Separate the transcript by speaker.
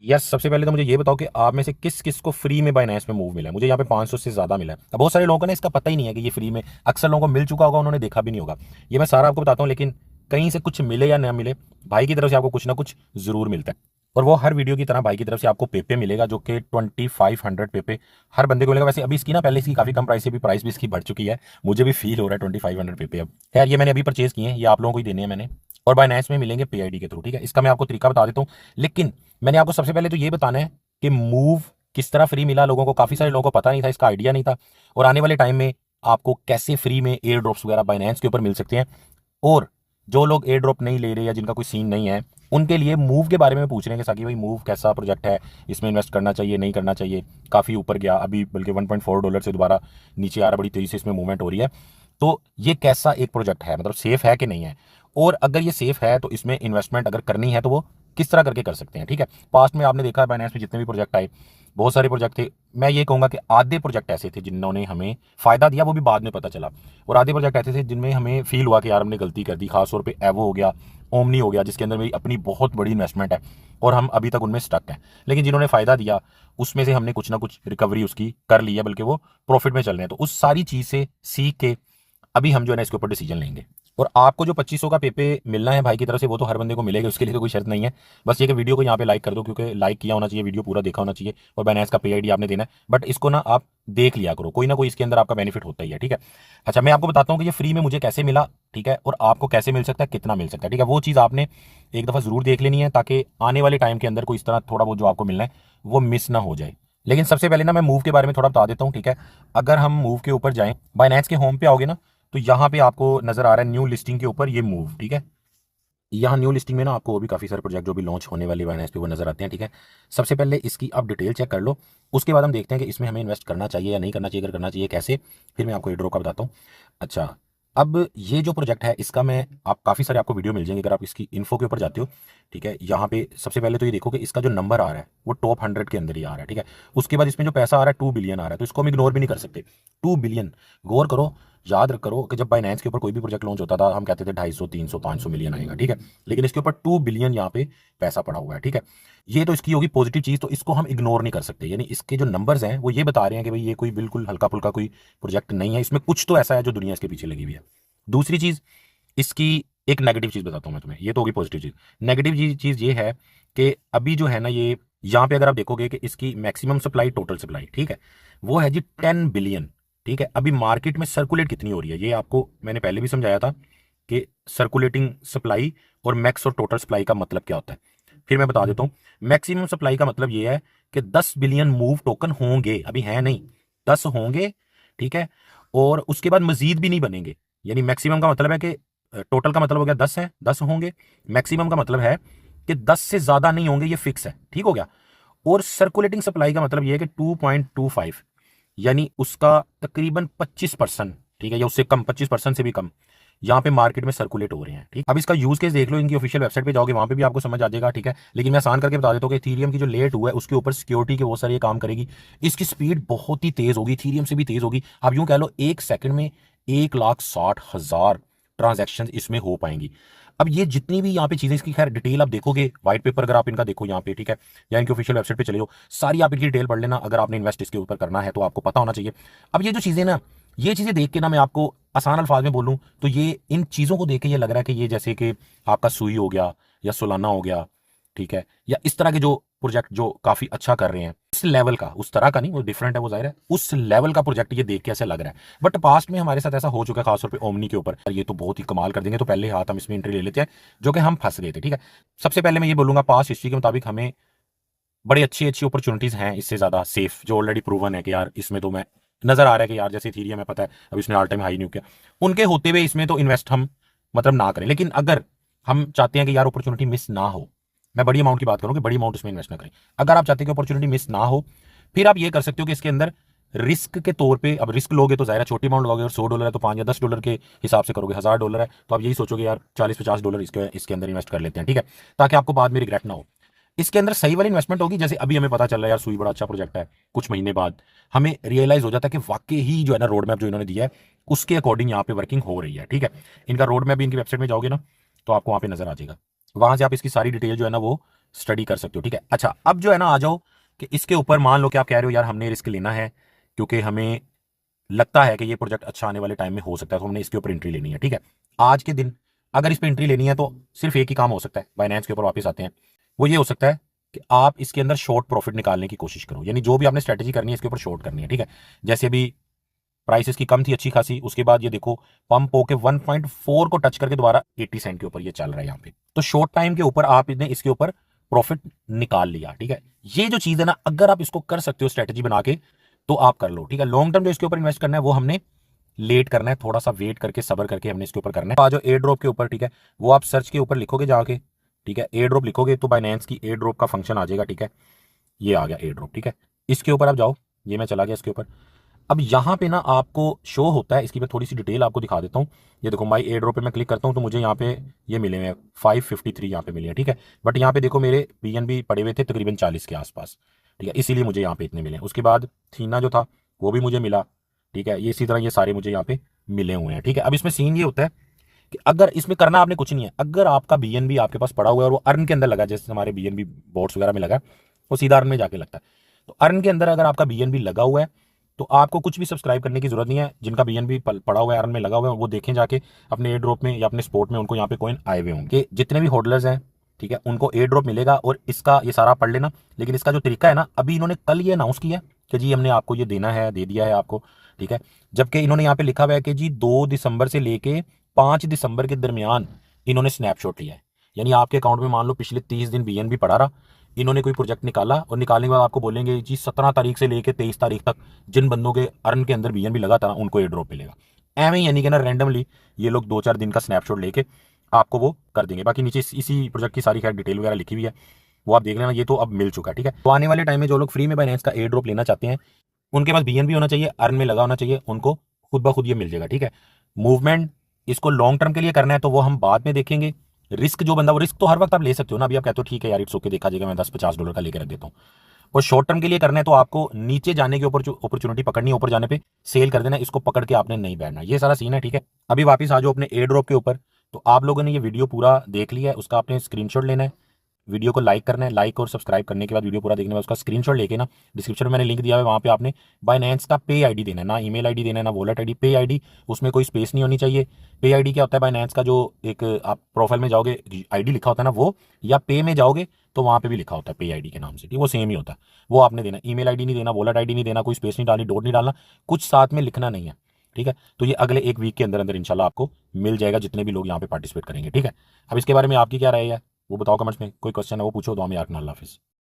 Speaker 1: Yes, सबसे पहले तो मुझे ये बताओ कि आप में से किस किस को फ्री में बाइनेंस में मूव मिला है। मुझे यहाँ पे 500 से ज़्यादा मिला है। अब बहुत सारे लोगों को ना इसका पता ही नहीं है कि ये फ्री में, अक्सर लोगों को मिल चुका होगा, उन्होंने देखा भी नहीं होगा। ये मैं सारा आपको बताता हूँ, लेकिन कहीं से कुछ मिले या ना मिले, भाई की तरफ से आपको कुछ ना कुछ ज़रूर मिलता है। और वो हर वीडियो की तरह भाई की तरफ से आपको पेपे मिलेगा, जो कि 2500 पेपे हर बंदे को मिलेगा। वैसे अभी इसकी ना, पहले इसकी काफ़ी कम प्राइस है, अभी प्राइस भी इसकी बढ़ चुकी है। मुझे भी फील हो रहा है 2500 पेपे। अब खैर, ये मैंने अभी परचेज किए हैं, ये आप लोगों को ही देने हैं मैंने। और बाइनेंस में मिलेंगे PID के थ्रू, ठीक है। इसका मैं आपको तरीका बता देता हूँ। लेकिन मैंने आपको सबसे पहले तो ये बताना है कि मूव किस तरह फ्री मिला लोगों को। काफ़ी सारे लोगों को पता नहीं था, इसका आइडिया नहीं था। और आने वाले टाइम में आपको कैसे फ्री में एयर ड्रॉप्स वगैरह बाइनेंस के ऊपर मिल सकते हैं। और जो लोग एयर ड्रॉप नहीं ले रहे या जिनका कोई सीन नहीं है, उनके लिए मूव के बारे में पूछ रहे हैं कि साकी भाई मूव कैसा प्रोजेक्ट है, इसमें इन्वेस्ट करना चाहिए नहीं करना चाहिए। काफ़ी ऊपर गया अभी, बल्कि $1.4 से दोबारा नीचे आ रहा, बड़ी तेज़ी से इसमें मूवमेंट हो रही है। तो ये कैसा एक प्रोजेक्ट है, मतलब सेफ है कि नहीं है, और अगर ये सेफ है तो इसमें इन्वेस्टमेंट अगर करनी है तो वो किस तरह करके कर सकते हैं, ठीक है। पास्ट में आपने देखा है बाइनेंस में जितने भी प्रोजेक्ट आए, बहुत सारे प्रोजेक्ट थे। मैं ये कहूँगा कि आधे प्रोजेक्ट ऐसे थे जिन्होंने हमें फ़ायदा दिया, वो भी बाद में पता चला। और आधे प्रोजेक्ट ऐसे थे जिनमें हमें फील हुआ कि यार हमने गलती कर दी। खासतौर पे एवो हो गया, ओमनी हो गया, जिसके अंदर मेरी अपनी बहुत बड़ी इन्वेस्टमेंट है और हम अभी तक उनमें स्टक हैं। लेकिन जिन्होंने फ़ायदा दिया उसमें से हमने कुछ ना कुछ रिकवरी उसकी कर ली है, बल्कि वो प्रॉफिट में चल रहे हैं। तो उस सारी चीज़ से सीख के अभी हम जो है ना इसके ऊपर डिसीजन लेंगे। और आपको जो 2500 का पेपे मिलना है भाई की तरफ से, वो तो हर बंदे को मिलेगा, उसके लिए तो कोई शर्त नहीं है। बस ये कि वीडियो को यहाँ पे लाइक कर दो, क्योंकि लाइक किया होना चाहिए, वीडियो पूरा देखा होना चाहिए, और बाइनेंस का PID आपने देना है। बट इसको ना आप देख लिया करो, कोई ना कोई इसके अंदर आपका बेनिफिट होता ही है, ठीक है। अच्छा, मैं आपको बताता हूँ कि ये फ्री में मुझे कैसे मिला, ठीक है, और आपको कैसे मिल सकता है, कितना मिल सकता है, ठीक है। वो चीज़ आपने एक दफ़ा ज़रूर देख लेनी है, ताकि आने वाले टाइम के अंदर कोई इस तरह थोड़ा बहुत जो आपको मिलना है वो मिस ना हो जाए। लेकिन सबसे पहले ना मैं मूव के बारे में थोड़ा बता देता हूँ, ठीक है। अगर हम मूव के ऊपर जाएं, बाइनेंस के होम पे आओगे ना, तो यहाँ पे आपको नजर आ रहा है न्यू लिस्टिंग के ऊपर ये मूव, ठीक है। यहाँ न्यू लिस्टिंग में ना आपको वो भी काफ़ी सारे प्रोजेक्ट जो भी लॉन्च होने वाली बाइनेंस पे वो नजर आते हैं, ठीक है। सबसे पहले इसकी आप डिटेल चेक कर लो, उसके बाद हम देखते हैं कि इसमें हमें इन्वेस्ट करना चाहिए या नहीं करना चाहिए, अगर करना चाहिए कैसे, फिर मैं आपको एड्रो का बताता हूँ। अच्छा, अब ये जो प्रोजेक्ट है इसका मैं, आप काफ़ी सारे आपको वीडियो मिल जाएंगे अगर आप इसकी इन्फो के ऊपर जाते हो, ठीक है। यहाँ पे सबसे पहले तो ये देखो कि इसका जो नंबर आ रहा है वो टॉप 100 के अंदर ही आ रहा है, ठीक है। उसके बाद इसमें जो पैसा आ रहा है 2 बिलियन आ रहा है, तो इसको हम इग्नोर भी नहीं कर सकते। 2 बिलियन, गौर करो, याद करो कि जब बाइनेंस के ऊपर कोई भी प्रोजेक्ट लॉन्च होता था हम कहते थे 250, 300, 500 मिलियन आएगा, ठीक है। लेकिन इसके ऊपर 2 बिलियन यहाँ पे पैसा पड़ा हुआ है, ठीक है। ये तो इसकी होगी पॉजिटिव चीज़, तो इसको हम इग्नोर नहीं कर सकते। यानी इसके जो नंबर्स हैं वो ये बता रहे हैं कि भाई ये कोई बिल्कुल हल्का फुल्का कोई प्रोजेक्ट नहीं है, इसमें कुछ तो ऐसा है जो दुनिया इसके पीछे लगी हुई है। दूसरी चीज़, इसकी एक नेगेटिव चीज़ बताता हूँ मैं तुम्हें, ये तो होगी पॉजिटिव चीज़। नेगेटिव चीज़ ये है कि अभी जो है ना, ये यहाँ पे अगर आप देखोगे कि इसकी मैक्सिमम सप्लाई, टोटल सप्लाई, ठीक है, वो है जी 10 बिलियन, ठीक है। अभी मार्केट में सर्कुलेट कितनी हो रही है ये आपको मैंने पहले भी समझाया था कि सर्कुलेटिंग सप्लाई और मैक्स और टोटल सप्लाई का मतलब क्या होता है। फिर मैं बता देता हूँ। मैक्सिमम सप्लाई का मतलब ये है कि 10 बिलियन मूव टोकन होंगे, अभी है नहीं, 10 होंगे, ठीक है। और उसके बाद मजीद भी नहीं बनेंगे। यानी मैक्सिमम का मतलब है कि टोटल का मतलब हो गया 10 है, 10 होंगे। मैक्सिमम का मतलब है कि 10 से ज्यादा नहीं होंगे, ये फिक्स है, ठीक हो गया। और सर्कुलेटिंग सप्लाई का मतलब ये है कि 2.25, यानी उसका तकरीबन 25%, ठीक है, या उससे कम, 25% से भी कम यहाँ पे मार्केट में सर्कुलेट हो रहे हैं, ठीक। अब इसका यूज केस देख लो, इनकी ऑफिशियल वेबसाइट पे जाओगे, वहां पे भी आपको समझ आ जाएगा, ठीक है। लेकिन मैं आसान करके बता देता हूँ कि इथीरियम की जो लेट हुआ है उसके ऊपर सिक्योरिटी के बहुत सारे ये काम करेगी। इसकी स्पीड बहुत ही तेज होगी, इथीरियम से भी तेज होगी। आप यूं कह लो 1 सेकंड में 1,60,000 ट्रांजेक्शन इसमें हो पाएंगी। अब ये जितनी भी यहाँ पे चीजें, इसकी खैर डिटेल आप देखोगे, व्हाइट पेपर अगर आप इनका देखो यहाँ पे, ठीक है, या इनकी ऑफिशियल वेबसाइट पे चले जाओ, सारी आप इनकी डिटेल पढ़ लेना। अगर आपने इन्वेस्ट इसके ऊपर करना है तो आपको पता होना चाहिए। अब ये जो चीजें ना, ये चीजें देख के ना, मैं आपको आसान अल्फाज में बोलूं तो ये इन चीजों को देख के ये लग रहा है कि ये जैसे कि आपका सुई हो गया या सोलाना हो गया, ठीक है, या इस तरह के जो प्रोजेक्ट जो काफी अच्छा कर रहे हैं, इस लेवल का, उस तरह का नहीं, वो डिफरेंट है, वो जाहिर है, उस लेवल का प्रोजेक्ट ये देख के ऐसे लग रहा है। बट पास्ट में हमारे साथ ऐसा हो चुका है, खासतौर पे ओमनी के ऊपर, ये तो बहुत ही कमाल कर देंगे, तो पहले हाथ हम इसमें एंट्री ले लेते हैं, जो कि हम फंस गए थे, ठीक है। सबसे पहले मैं ये बोलूंगा, पास्ट हिस्ट्री के मुताबिक हमें बड़ी अच्छी अच्छी अपॉर्चुनिटीज हैं इससे ज्यादा सेफ, जो ऑलरेडी प्रूवन है कि यार इसमें तो मैं, नजर आ रहा है कि यार जैसे इथीरियम है, पता है अब इसने ऑल टाइम हाई नहीं किया, उनके होते हुए इसमें तो इन्वेस्ट हम मतलब ना करें। लेकिन अगर हम चाहते हैं कि यार अपॉर्चुनिटी मिस ना हो, मैं बड़ी अमाउंट की बात करूँ कि बड़ी अमाउंट इसमें इन्वेस्ट ना करें, अगर आप चाहते हैं कि अपॉर्चुनिटी मिस ना हो, फिर आप ये कर सकते हो कि इसके अंदर रिस्क के तौर पे, अब रिस्क लोगे तो जाहिर है छोटी अमाउंट लोगे, और $100 है तो 5 या $10 के हिसाब से करोगे, $1000 है तो आप यही सोचोगे यार $40-50 इसके अंदर इन्वेस्ट कर लेते हैं, ठीक है, ताकि आपको बाद में रिग्रेट ना हो। इसके अंदर सही वाली इन्वेस्टमेंट होगी। जैसे अभी हमें पता चल रहा है यार सुई बड़ा अच्छा प्रोजेक्ट है, कुछ महीने बाद हमें रियलाइज हो जाता है कि वाकई ही जो है ना रोड मैप जो इन्होंने दिया है उसके अकॉर्डिंग यहाँ पे वर्किंग हो रही है, ठीक है। इनका रोड मैप भी इनकी वेबसाइट में जाओगे ना तो आपको वहाँ पे नजर आ जाएगा, वहां से आप इसकी सारी डिटेल जो है ना वो स्टडी कर सकते हो, ठीक है। अच्छा, अब जो है ना आ जाओ कि इसके ऊपर मान लो कि आप कह रहे हो यार हमने रिस्क लेना है क्योंकि हमें लगता है कि ये प्रोजेक्ट अच्छा आने वाले टाइम में हो सकता है, तो हमने इसके ऊपर एंट्री लेनी है, ठीक है। आज के दिन अगर इस पर एंट्री लेनी है तो सिर्फ एक ही काम हो सकता है, बाइनेंस के ऊपर वापस आते हैं, वो ये हो सकता है कि आप इसके अंदर शॉर्ट प्रॉफिट निकालने की कोशिश करो, यानी जो भी आपने स्ट्रेटेजी करनी है इसके ऊपर शॉर्ट करनी है, ठीक है। जैसे अभी प्राइस इसकी कम थी अच्छी खासी, उसके बाद ये देखो पंप होके 1.4 को टच करके दोबारा 80 सेंट के ऊपर ये चल रहा है यहाँ पे, तो शॉर्ट टाइम के ऊपर आपने इसके ऊपर प्रॉफिट निकाल लिया, ठीक है। ये जो चीज है ना, अगर आप इसको कर सकते हो स्ट्रेटेजी बना के तो आप कर लो, ठीक है। लॉन्ग टर्म जो इसके ऊपर इन्वेस्ट करना है वो हमने लेट करना है, थोड़ा सा वेट करके सबर करके हमने इसके ऊपर करना है। आ जाओ एयर ड्रॉप के ऊपर, ठीक है। वो आप सर्च के ऊपर लिखोगे जाके, ठीक है, एयर ड्रॉप लिखोगे तो बाइनेंस की एयर ड्रॉप का फंक्शन आ जाएगा, ठीक है। ये आ गया एयर ड्रॉप, ठीक है। इसके ऊपर आप जाओ, ये मैं चला गया इसके ऊपर। अब यहाँ पे ना आपको शो होता है, इसकी मैं थोड़ी सी डिटेल आपको दिखा देता हूँ। ये देखो माई एयर ड्रॉप पे मैं क्लिक करता हूँ तो मुझे यहाँ पे ये मिले हुए 553 यहाँ पे मिले हैं, ठीक है। बट यहाँ पे देखो मेरे BNB पड़े हुए थे तकरीबन 40 के आसपास, ठीक है, इसीलिए मुझे यहाँ पे इतने मिले। उसके बाद थीना जो था वो भी मुझे मिला, ठीक है। ये इसी तरह ये सारे मुझे यहाँ पे मिले हुए हैं, ठीक है। अब इसमें सीन ये होता है कि अगर इसमें करना आपने कुछ नहीं है, अगर आपका BNB आपके पास पड़ा हुआ है और वो अर्न के अंदर लगा, जैसे हमारे BNB बोर्ड्स वगैरह में लगा, वो सीधा अर्न में जाके लगता है। तो अर्न के अंदर अगर आपका BNB लगा हुआ है तो आपको कुछ भी सब्सक्राइब करने की जरूरत नहीं है। जिनका BNB पड़ा हुआ है अर्न में लगा हुआ है वो देखें जाके अपने एयर ड्रॉप में या अपने स्पोर्ट में, उनको यहाँ पे कॉइन आए हुए होंगे। जितने भी होल्डर्स हैं, ठीक है, उनको एयर ड्रॉप मिलेगा और इसका ये सारा पढ़ लेना। लेकिन इसका जो तरीका है ना, अभी इन्होंने कल ये अनाउंस किया कि जी हमने आपको ये देना है, दे दिया है आपको, ठीक है। जबकि इन्होंने यहाँ पे लिखा हुआ है कि जी 2 दिसंबर से लेके 5 दिसंबर के दरमियान इन्होंने स्नैपशॉट लिया है। यानी आपके अकाउंट में मान लो पिछले 30 दिन BNB पड़ा रहा, इन्होंने कोई प्रोजेक्ट निकाला और निकालने के बाद आपको बोलेंगे जी 17 तारीख से लेके 23 तारीख तक जिन बंदों के अर्न के अंदर BNB लगा था उनको एयर ड्रॉप मिलेगा। एवं यानी कि ना रैंडमली ये लोग 2-4 दिन का स्नैपशॉट लेके आपको वो कर देंगे। बाकी नीचे इसी प्रोजेक्ट की सारी खैर डिटेल वगैरह लिखी हुई है, वो आप देख लेना। ये तो अब मिल चुका है, ठीक है। तो आने वाले टाइम में जो लोग फ्री में बाइनेंस का एयर ड्रॉप लेना चाहते हैं उनके पास BNB होना चाहिए, अर्न में लगा होना चाहिए, उनको खुद ब खुद ये मिल जाएगा, ठीक है। मूवमेंट इसको लॉन्ग टर्म के लिए करना है तो वो हम बाद में देखेंगे। रिस्क जो बंदा, वो रिस्क तो हर वक्त आप ले सकते हो ना। अभी आप कहते हो ठीक है यार इट्स ओके, देखा जाएगा, मैं $10-50 का लेकर रख देता हूँ। और शॉर्ट टर्म के लिए करना है तो आपको नीचे जाने के ऊपर जो अपॉर्चुनिटी पकड़नी है, ऊपर जाने पे सेल कर देना, इसको पकड़ के आपने नहीं बैठना। ये सारा सीन है, ठीक है। अभी वापस आ जाओ अपने एयर ड्रॉप के ऊपर। तो आप लोगों ने ये वीडियो पूरा देख लिया है, उसका आपने स्क्रीनशॉट लेना है, वीडियो को लाइक करना है। लाइक और सब्सक्राइब करने के बाद वीडियो पूरा देखने के बाद उसका स्क्रीनशॉट लेके ना डिस्क्रिप्शन में मैंने लिंक दिया है, वहाँ पे आपने बाइनेंस का पे आईडी देना है, ना ईमेल आईडी देना है ना वॉलेट आईडी, पे आईडी, उसमें कोई स्पेस नहीं होनी चाहिए। पे आईडी क्या होता है, बाइनेंस का जो एक आप प्रोफाइल में जाओगे आईडी लिखा होता है ना वो, या पे में जाओगे तो वहाँ पे भी लिखा होता है पे आईडी के नाम से, ठीक, वो सेम ही होता है, वो आपने देना। ईमेल आईडी नहीं देना, वॉलेट आईडी नहीं देना, कोई स्पेस नहीं डालनी, डॉट नहीं डालना, कुछ साथ में लिखना नहीं है, ठीक है। तो ये अगले एक वीक के अंदर अंदर इंशाल्लाह आपको मिल जाएगा, जितने भी लोग यहाँ पे पार्टिसिपेट करेंगे, ठीक है। अब इसके बारे में आपकी क्या राय है वो बताओ कमेंट्स में, कोई क्वेश्चन है वो पूछो। दुआ में याद रखना, अल्लाह हाफिज़।